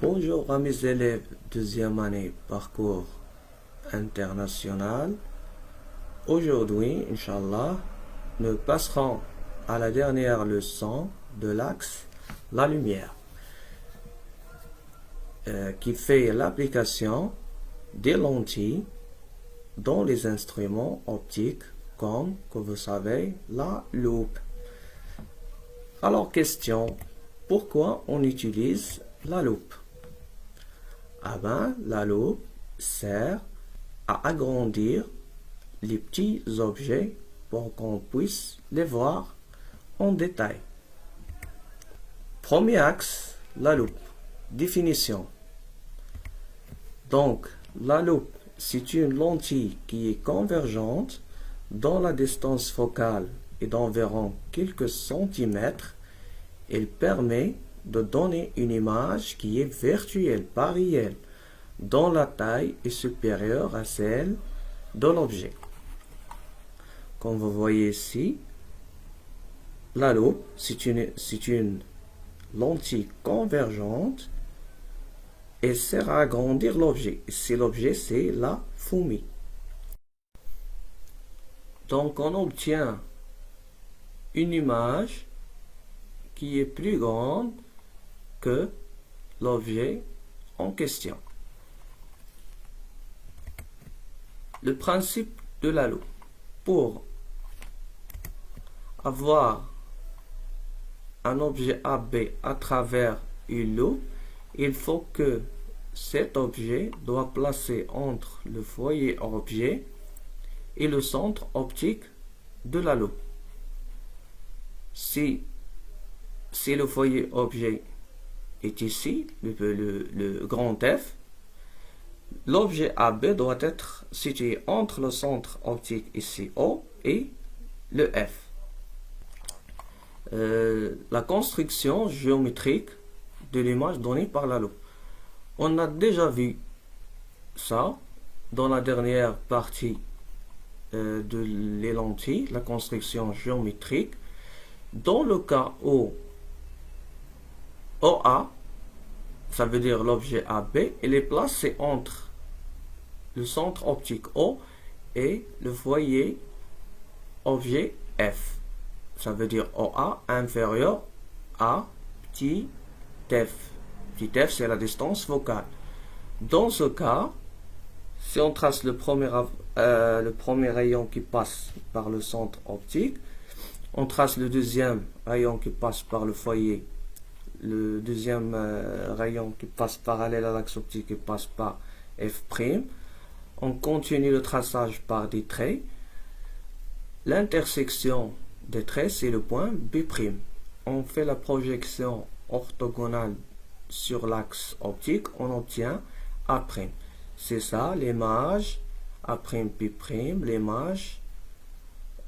Bonjour à mes élèves deuxième année parcours international. Aujourd'hui, Inch'Allah, nous passerons à la dernière leçon de l'axe la lumière qui fait l'application des lentilles dans les instruments optiques comme, que vous savez, la loupe. Alors, question, pourquoi on utilise la loupe? Ah ben, la loupe sert à agrandir les petits objets pour qu'on puisse les voir en détail. Premier axe, la loupe. Définition. Donc, la loupe, c'est une lentille qui est convergente dans la distance focale et d'environ quelques centimètres. Elle permet de donner une image qui est virtuelle, pas réelle, dont la taille est supérieure à celle de l'objet. Comme vous voyez ici, la loupe, c'est une lentille convergente et sert à agrandir l'objet. Si l'objet, c'est la fourmi. Donc, on obtient une image qui est plus grande que l'objet en question. Le principe de la loupe. Pour avoir un objet AB à travers une loupe, il faut que cet objet doit placer entre le foyer objet et le centre optique de la loupe. Si le foyer objet est ici, le grand F, l'objet AB doit être situé entre le centre optique ici O et le F. La construction géométrique de l'image donnée par la loupe. On a déjà vu ça dans la dernière partie de les lentilles, la construction géométrique. Dans le cas où OA, ça veut dire l'objet AB, il est placé entre le centre optique O et le foyer objet F. Ça veut dire OA inférieur à petit f. Petit f, c'est la distance focale. Dans ce cas, si on trace le premier rayon qui passe par le centre optique, on trace le deuxième rayon qui passe par le foyer, le deuxième rayon qui passe parallèle à l'axe optique qui passe par F'. On continue le traçage par des traits. L'intersection des traits, c'est le point B'. On fait la projection orthogonale sur l'axe optique, on obtient A'. C'est ça l'image A'P', l'image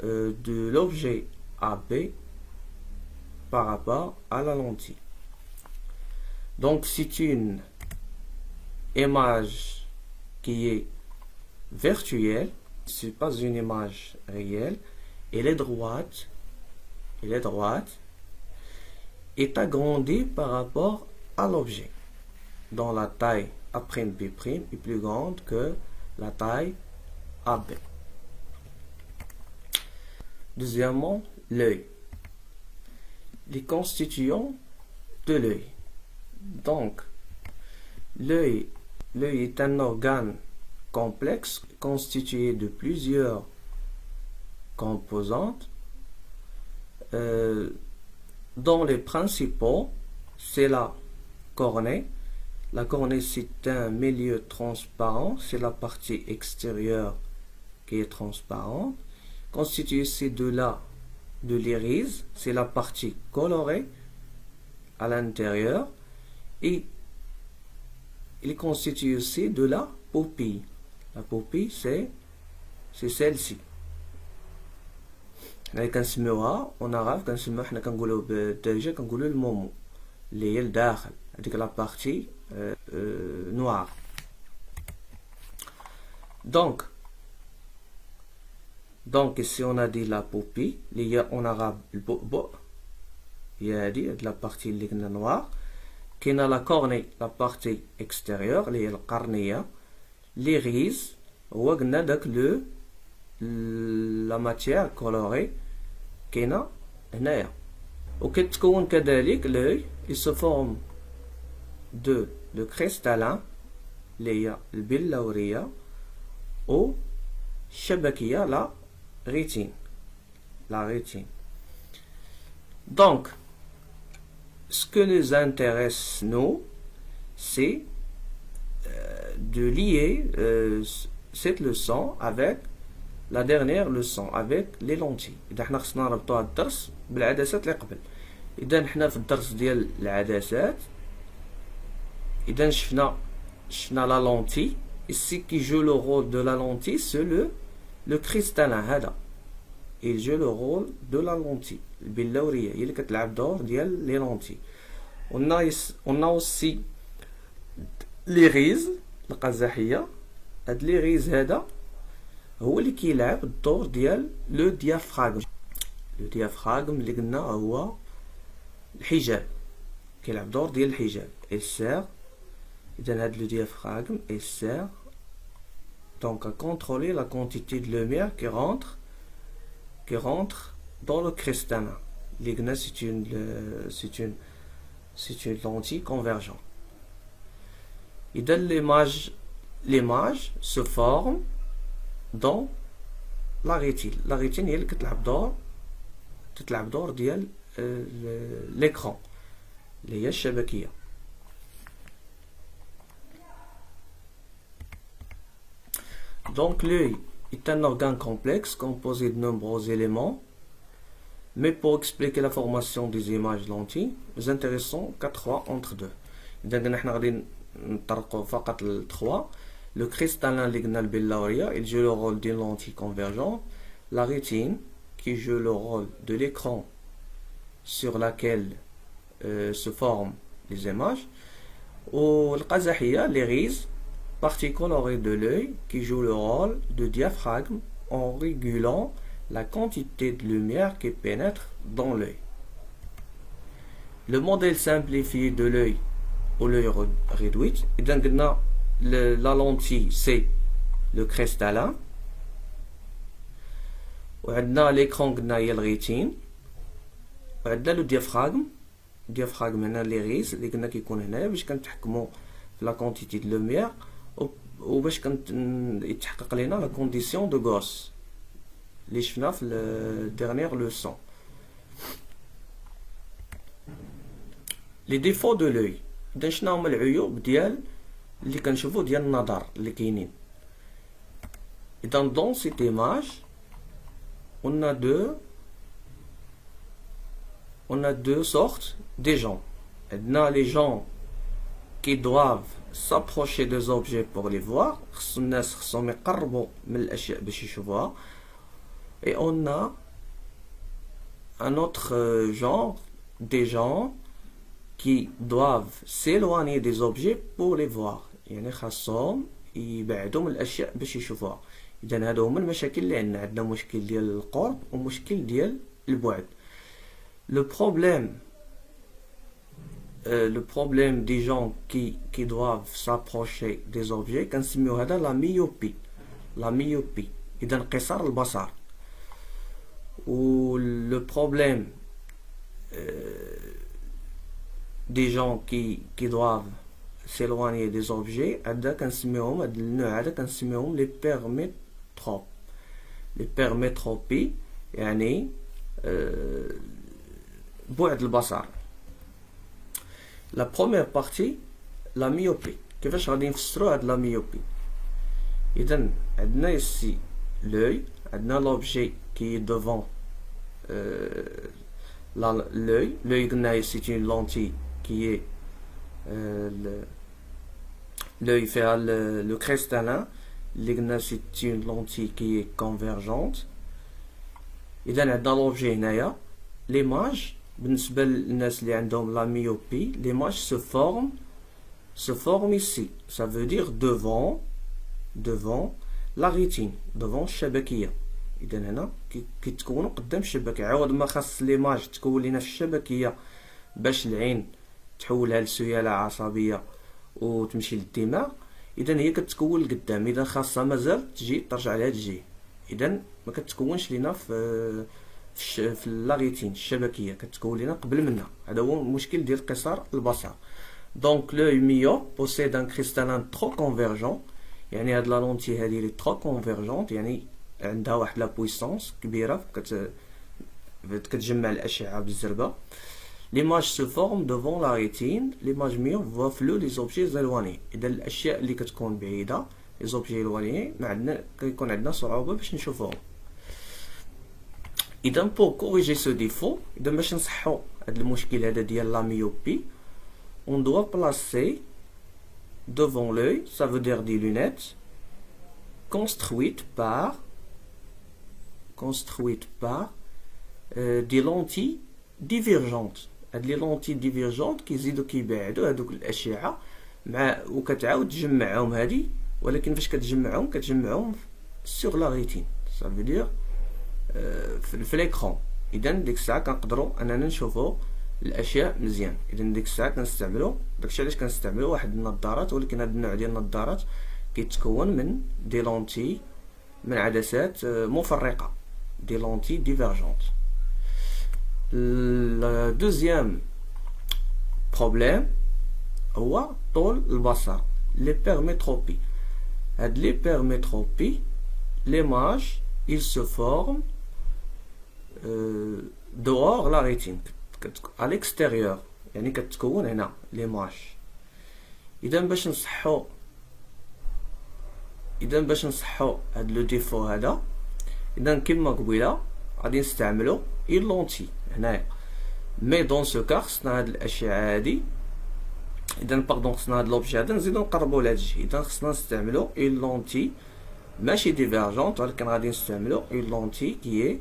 de l'objet AB par rapport à la lentille. Donc c'est une image qui est virtuelle, c'est pas une image réelle, elle est droite, est agrandie par rapport à l'objet, dont la taille A'P' est plus grande que la taille AB. Deuxièmement, l'œil. Les constituants de l'œil. Donc, l'œil est un organe complexe constitué de plusieurs composantes, dont les principaux, c'est la cornée. La cornée, c'est un milieu transparent, c'est la partie extérieure qui est transparente. Constitué aussi de l'iris, c'est la partie colorée à l'intérieur. Et il est constitué aussi de la pupille. La pupille, c'est celle-ci. كنسميوها en arabe كنسميوها حنا كنقولوا بالدارجه كنقولوا المومو اللي هي الداخل هذيك لا بارتي noire. Donc ici on a dit la pupille اللي هي en arabe البؤبؤ هي هذه la partie اللي كنا noire. كاينه لا كورني لا بارتي اكستيريور اللي هي القرنيه. ليريز هو قلنا داك لو لا ماتيير كولوري كاينه هنايا. وكتكون كذلك لوي il se forme de le cristallin اللي هي البلوريه او الشبكيه لا rétine. La rétine. Donc, ce que nous intéresse, nous, c'est de lier cette leçon avec la dernière leçon, avec les lentilles. إذا حنا خصنا نربطوا هاد الدرس بالعدسات اللي قبل. إذا حنا في الدرس ديال العدسات، إذا شفنا la lentille. Ici qui joue le rôle de la lentille, c'est le cristallin هذا. Il joue le rôle de la lentille. البلورية هي اللي كتلعب دور ديال لي لونتي. on a aussi ليغيز القزحية. هاد ليغيز هذا هو اللي كيلعب الدور ديال لو ديافراغم. لو ديافراغم اللي قلنا هو الحجاب، كيلعب دور ديال الحجاب. il sert إذا هاد لو ديافراغم il sert donc à contrôler la quantité de lumière qui rentre dans le cristallin. C'est une lentille convergente. Et dans l'image se forme dans la rétine. La rétine هي اللي تتلعب دور ديال l'écran اللي هي الشبكية. Donc l'œil est un organe complexe composé de nombreux éléments, mais pour expliquer la formation des images lentilles, nous intéressons qu'à 3 entre deux. إذا نحن غادي نطرقوا فقط ل 3. Le cristallin اللي قلنا البلورية, il joue le rôle d'une lentille convergente. La rétine qui joue le rôle de l'écran sur laquelle se forment les images. والقزحية, l'iris, partie colorée de l'œil qui joue le rôle de diaphragme en régulant la quantité de lumière qui pénètre dans l'œil. Le modèle simplifié de l'œil ou l'œil réduit, la lentille c'est le cristallin, وعندنا l'écran قلنا هي الريتين, وعندنا le diaphragme هنا l'iris اللي قلنا كيكون هنايا باش كنتحكموا في لا كونتيتي دو لوميير وباش يتحقق لنا لا كونديسيون دو غوس اللي شفنا في الديرنيير لوسون. لي ديفو دو لوي, اذا شنو هما العيوب ديال اللي كنشوفو ديال النظر اللي كاينين. اذا دون سيت ايماج on a deux sortes de gens. عندنا les gens qui doivent s'approcher des objets pour les voir, الناس خصهم يقربوا من الاشياء باش يشوفوها. Et on a un autre genre des gens qui doivent s'éloigner des objets pour les voir, يعني خاصهم يبعدوا من الاشياء باش يشوفوها. اذا هادو هما المشاكل اللي عندنا مشكل ديال القرب ومشكل ديال البعد. Le problème des gens qui doivent s'approcher des objets كنسميو هذا la myopie إذا انقصار البصر. و le problème des gens qui doivent s'éloigner des objets هذا كنسميوهم هاد النوع هذا كنسميوهم les permétropies يعني بعد البصر. La première partie, la myopie. كيفاش غادي نفسروا هاد la myopie؟ إذا عندنا ici l'œil, عندنا l'objet qui est devant l'œil. L'œil قلنا c'est une lentille qui est l'œil fait le cristallin. اللي قلنا c'est une lentille qui est convergente. إذا عندنا l'objet هنايا. L'image بالنسبة للناس اللي عندهم la myopie, l'image se forme ici. Ça veut dire devant la rétine, devant الشبكية. إذا هنا كيتكونوا قدام الشبكية. عوض ما خاص l'image تكون لينا في الشبكية باش العين تحولها لسيالة عصبية وتمشي للدماغ، اذا هي كتكون لقدام، اذا خاصها مازال تجي ترجع لها تجي، اذا ما كتكونش لينا في لاغيتين الشبكيه، كتكون لينا قبل منها. هذا هو المشكل ديال قصار البصر. دونك لو ميوب بوسيد ان كريستالين ترو كونفيرجون، يعني هاد لا لونتي هادي لي ترو كونفيرجونت، يعني عندها واحد لا بويسونس كبيره كتجمع الاشعه بالزربه. l'image se forme devant la rétine, l'image myope voit flou les objets éloignés. اذا الاشياء اللي كتكون بعيده les objets éloignés ما عندنا كيكون عندنا صعوبه باش نشوفوهم. اذا pour corriger ce défaut، اذا باش نصحوا هذا المشكل هذا ديال لا ميوبي، on doit placer devant l'œil, ça veut dire des lunettes construites par des lentilles divergentes. هاد لي لونتي ديفيرجونت كيزيدو كيبعدو هادوك الاشعه مع وكتعاود تجمعهم هادي، ولكن فاش كتجمعهم سور لا ريتين، ça veut dire في ليكرون. اذا ديك الساعه كنقدروا اننا نشوفوا الاشياء مزيان. اذا ديك الساعه كنستعملوا داكشي علاش كنستعملوا واحد النظارات، ولكن هاد النوع ديال النظارات كيتكون من دي لونتي من عدسات مفرقه، دي لونتي ديفيرجونت. Le deuxième problème هو طول البصر، l'hypermétropie. هاد l'hypermétropie l'image il se forme dehors la rétine à l'extérieur، يعني كتكون هنا l'image. إذا باش نصحو هاد لو ديفو هذا، إذا كيما قبيله غادي نستعملو اون لونتي هنايا. مي دون سو كا خصنا هاد الاشعه هادي، اذا خصنا هاد لوبجي هذا نزيدو نقربو لهادشي، اذا خصنا نستعملو اون لونتي ماشي ديفيرجونت، ولكن غادي نستعملو اون لونتي كي اي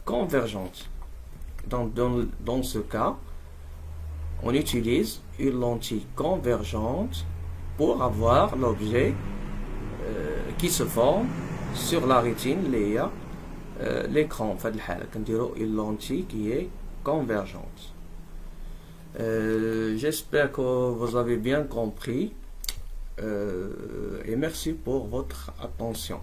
كونفيرجونت. دونك dans ce cas on utilise une lentille convergente pour avoir l'objet qui se forme sur la rétine اللي هي l'écran. في هذه الحالة كنديرو une lentille qui est convergente. J'espère que vous avez bien compris et merci pour votre attention.